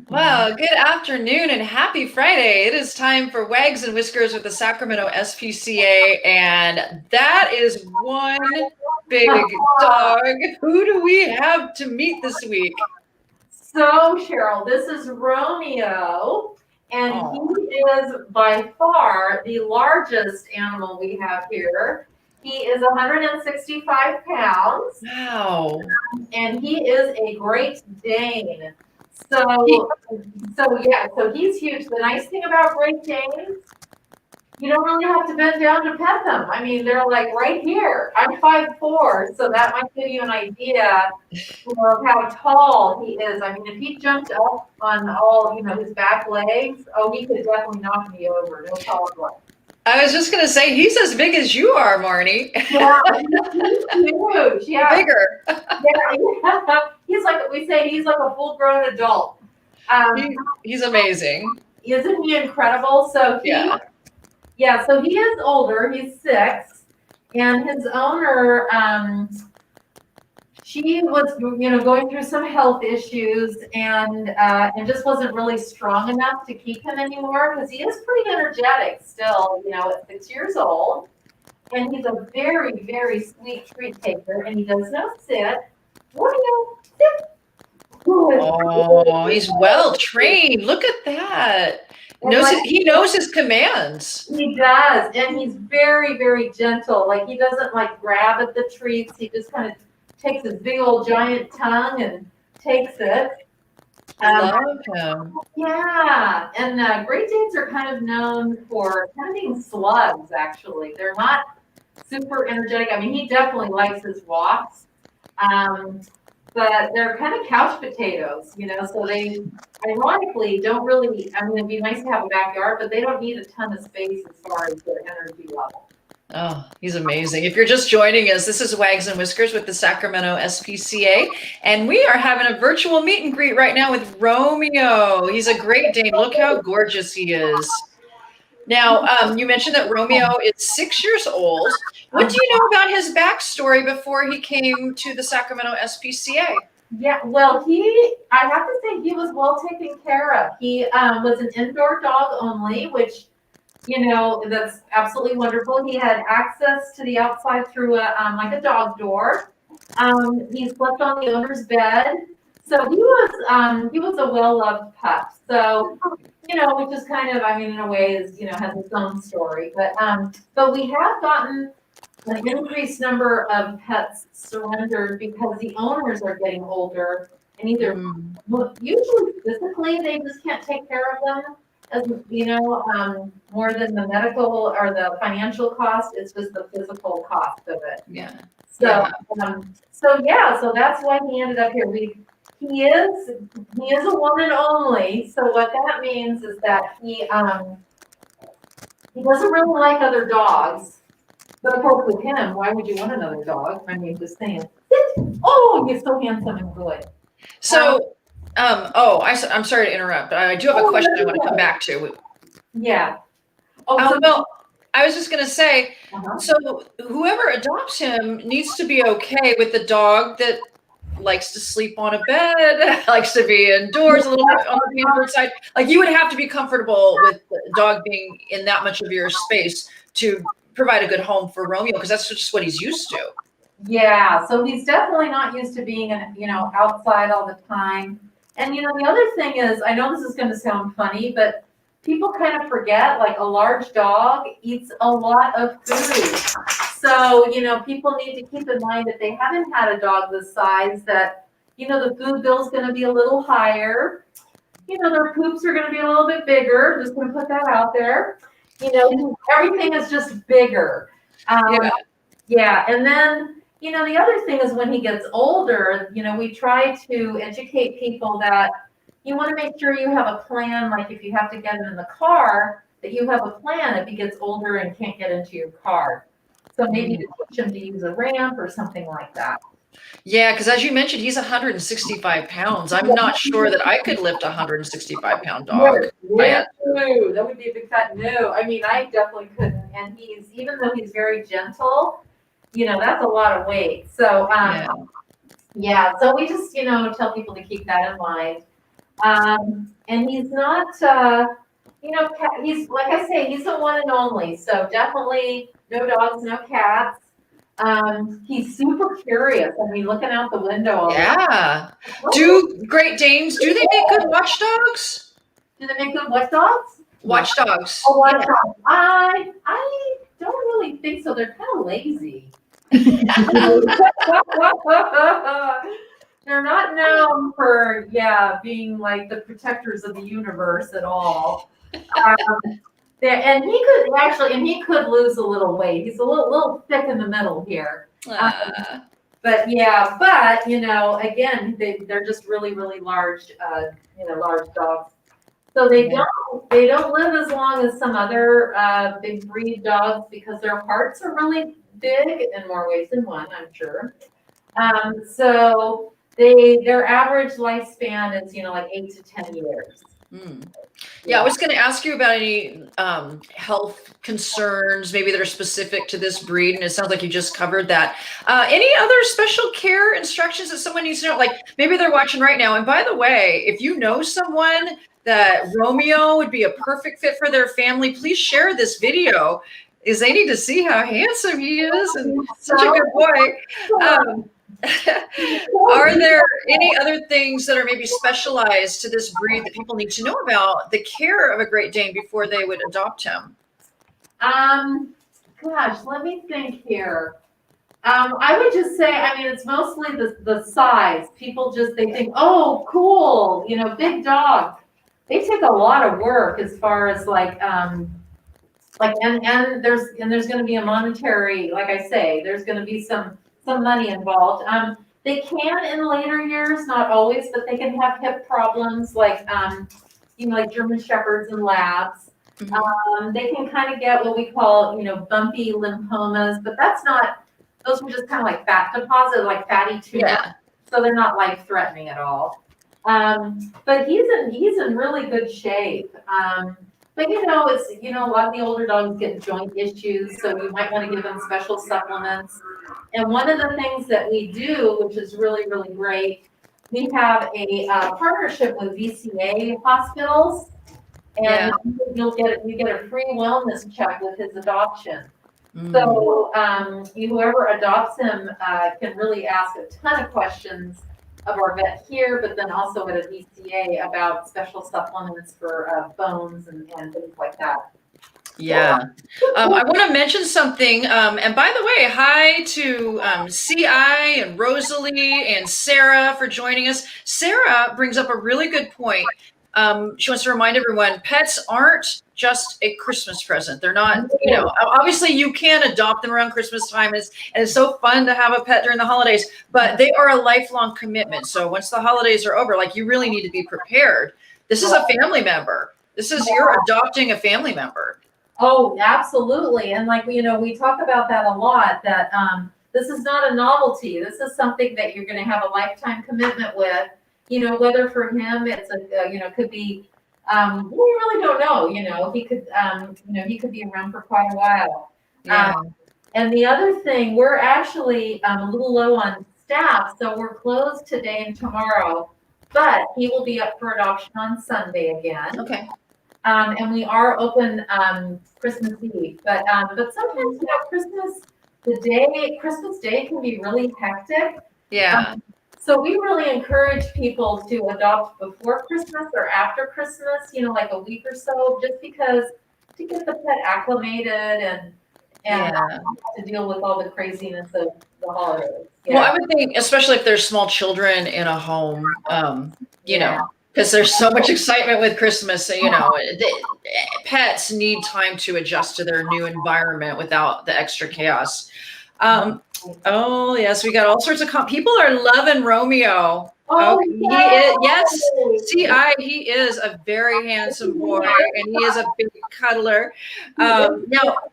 Well, good afternoon and happy Friday. It is time for Wags and Whiskers with the Sacramento SPCA, and that is one big dog. Who do we have to meet this week? So, Cheryl, this is Romeo, and he is by far the largest animal we have here. He is 165 pounds, Wow. and he is a Great Dane. So he's huge. The nice thing about Great Danes, you don't really have to bend down to pet them. I mean, they're like right here. I'm 5'4", so that might give you an idea of how tall he is. I mean, if he jumped up on all, his back legs, oh, he could definitely knock me over. No problem. I was just going to say, he's as big as you are, Marnie. Yeah, he's huge. Yeah. Bigger. Yeah. He's like, we say he's like a full-grown adult. He's amazing. Isn't he incredible? So so he is older. He's 6, and his owner, she was, going through some health issues and just wasn't really strong enough to keep him anymore because he is pretty energetic still, at 6 years old. And he's a very, very sweet treat taker, and he does not sit. Sit. Oh, he's well trained. Look at that. He knows his commands. He does, and he's very, very gentle. Like, he doesn't grab at the treats. He just kind of takes his big old giant tongue and takes it. I love him. Yeah, and Great Danes are kind of known for kind of being slugs, actually. They're not super energetic. I mean, he definitely likes his walks, but they're kind of couch potatoes, so they ironically don't really, I mean, it'd be nice to have a backyard, but they don't need a ton of space as far as their energy level. Oh, he's amazing. If you're just joining us, this is Wags and Whiskers with the Sacramento SPCA, and we are having a virtual meet and greet right now with Romeo. He's a Great Dane. Look how gorgeous he is. Now, you mentioned that Romeo is 6 years old. What do you know about his backstory before he came to the Sacramento SPCA? Yeah, well, I have to say he was well taken care of. He was an indoor dog only, which, that's absolutely wonderful. He had access to the outside through a dog door. He slept on the owner's bed. So he was a well-loved pup. So, which is kind of, I mean, in a way has its own story. But we have gotten an increased number of pets surrendered because the owners are getting older and either usually physically they just can't take care of them as more than the medical or the financial cost. It's just the physical cost of it. Yeah. So that's why he ended up here. He is a one and only. So what that means is that he doesn't really like other dogs. But of course, with him, why would you want another dog? I mean, just saying, sit. Oh, you're so handsome and good. So, I'm sorry to interrupt, but I do have a question I want to come back to. Yeah. Well, I was just going to say, so whoever adopts him needs to be okay with the dog that likes to sleep on a bed, likes to be indoors a little bit on the pampered side. Like, you would have to be comfortable with the dog being in that much of your space to provide a good home for Romeo, because that's just what he's used to. Yeah, so he's definitely not used to being outside all the time. And the other thing is, I know this is going to sound funny, but people kind of forget, like, a large dog eats a lot of food. So people need to keep in mind that they haven't had a dog this size, that the food bill's going to be a little higher. Their poops are going to be a little bit bigger. Just going to put that out there. Everything is just bigger. Yeah. And then, the other thing is when he gets older, we try to educate people that you want to make sure you have a plan. Like, if you have to get him in the car, that you have a plan if he gets older and can't get into your car. So maybe you teach him to use a ramp or something like that. Yeah, because as you mentioned, he's 165 pounds. I'm not sure that I could lift a 165-pound dog. No, that would be a big fat no. I mean, I definitely couldn't. And even though he's very gentle, that's a lot of weight. So, so we just, tell people to keep that in mind. And he's not, he's, like I say, he's the one and only. So definitely no dogs, no cats. He's super curious. I mean, looking out the window all the time. Yeah. Do Great Danes, do they make good watchdogs? Do they make good what dogs? Watchdogs. Oh, watchdogs. I don't really think so. They're kind of lazy. They're not known for, being like the protectors of the universe at all. And he could lose a little weight. He's a little thick in the middle here. But again, they're just really, really large, large dogs. So they don't live as long as some other big breed dogs because their hearts are really big in more ways than one, I'm sure. So their average lifespan is like 8 to 10 years. Yeah, I was going to ask you about any health concerns, maybe that are specific to this breed, and it sounds like you just covered that. Any other special care instructions that someone needs to know? Like maybe they're watching right now. And by the way, if you know someone that Romeo would be a perfect fit for their family, please share this video, because they need to see how handsome he is and such a good boy. Are there any other things that are maybe specialized to this breed that people need to know about the care of a Great Dane before they would adopt him? Gosh, let me think here. I would just say, it's mostly the size. People they think, oh, cool, big dog. They take a lot of work as far as and there's going to be a monetary, like I say, there's going to be some money involved. They can in later years, not always, but they can have hip problems like German Shepherds and Labs. They can kind of get what we call, bumpy lymphomas, but those are just kind of like fat deposit, like fatty tumor. Yeah. So they're not life threatening at all. But he's in really good shape. But it's a lot of the older dogs get joint issues, so you might want to give them special supplements. And one of the things that we do, which is really, really great, we have a partnership with VCA hospitals, and you get a free wellness check with his adoption. So whoever adopts him can really ask a ton of questions of our vet here, but then also at a VCA about special supplements for bones and things like that. Yeah. I want to mention something. And by the way, hi to CI and Rosalie and Sarah for joining us. Sarah brings up a really good point. She wants to remind everyone, pets aren't just a Christmas present. They're not, obviously you can adopt them around Christmas time. And it's so fun to have a pet during the holidays, but they are a lifelong commitment. So once the holidays are over, you really need to be prepared. This is a family member. You're adopting a family member. Oh, absolutely. And we talk about that a lot, that this is not a novelty. This is something that you're going to have a lifetime commitment with. Whether for him it's could be, we really don't know. He could, he could be around for quite a while. Yeah. And the other thing, we're actually a little low on staff, so we're closed today and tomorrow, but he will be up for adoption on Sunday again. Okay. And we are open Christmas Eve, but sometimes Christmas Day can be really hectic. Yeah. So we really encourage people to adopt before Christmas or after Christmas, like a week or so, just because to get the pet acclimated and to deal with all the craziness of the holidays. Yeah. Well, I would think, especially if there's small children in a home, because there's so much excitement with Christmas, pets need time to adjust to their new environment without the extra chaos. Oh yes, we got all sorts of people are loving Romeo. He is a very handsome boy, and he is a big cuddler. Now,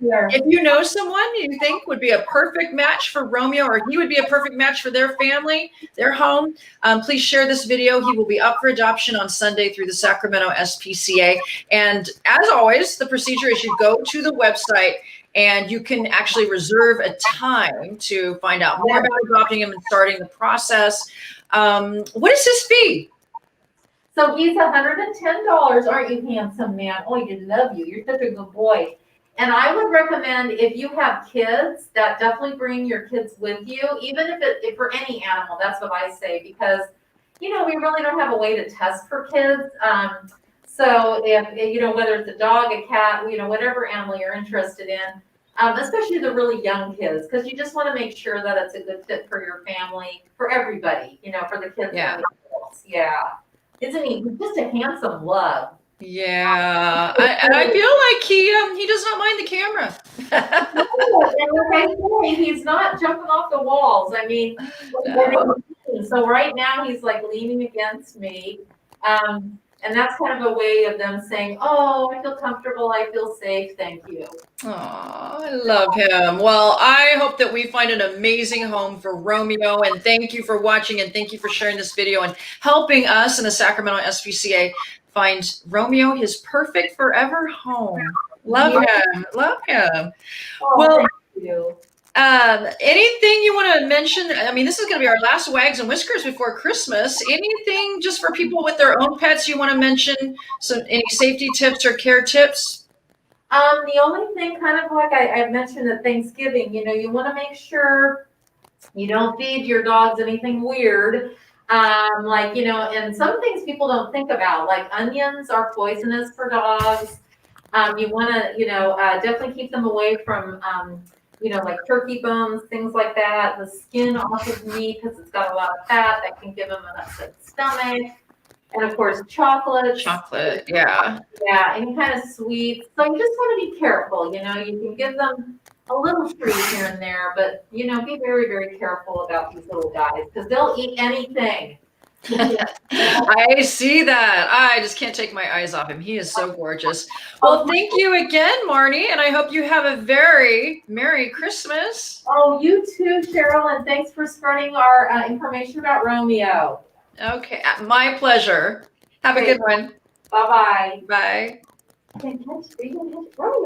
if you know someone you think would be a perfect match for Romeo, or he would be a perfect match for their family, their home, please share this video. He will be up for adoption on Sunday through the Sacramento SPCA. And as always, the procedure is you go to the website and you can actually reserve a time to find out more about adopting him and starting the process. What is his fee? So he's $110. Aren't you handsome, man? Oh, I love you. You're such a good boy. And I would recommend if you have kids, that definitely bring your kids with you, even if for any animal. That's what I say because we really don't have a way to test for kids. So if whether it's a dog, a cat, whatever animal you're interested in, especially the really young kids, because you just want to make sure that it's a good fit for your family, for everybody, for the kids Yeah. and the adults. Yeah. Isn't he just a handsome love? Yeah, I feel like he does not mind the camera. And like I say, he's not jumping off the walls. I mean, No. so right now he's like leaning against me. And that's kind of a way of them saying, oh, I feel comfortable, I feel safe, thank you. Aw, I love him. Well, I hope that we find an amazing home for Romeo, and thank you for watching, and thank you for sharing this video and helping us in the Sacramento SPCA find Romeo his perfect forever home. Love him. Love him. Oh, Well, thank you. anything you want to mention? I mean, this is going to be our last Wags and Whiskers before Christmas. Anything just for people with their own pets you want to mention? So, any safety tips or care tips? The only thing, kind of like I mentioned at Thanksgiving, you want to make sure you don't feed your dogs anything weird. And some things people don't think about, like onions are poisonous for dogs. You want to, definitely keep them away from, like turkey bones, things like that. The skin off of meat because it's got a lot of fat that can give them an upset stomach. And of course, chocolate. Chocolate, yeah. Yeah, any kind of sweets. So you just want to be careful. You can give them a little treat here and there, but be very, very careful about these little guys because they'll eat anything. I see that. I just can't take my eyes off him. He is so gorgeous. Well, thank you again, Marnie, and I hope you have a very Merry Christmas. Oh, you too, Cheryl, and thanks for spreading our information about Romeo. Okay, my pleasure. Have a good one. Bye-bye. Bye. Romeo.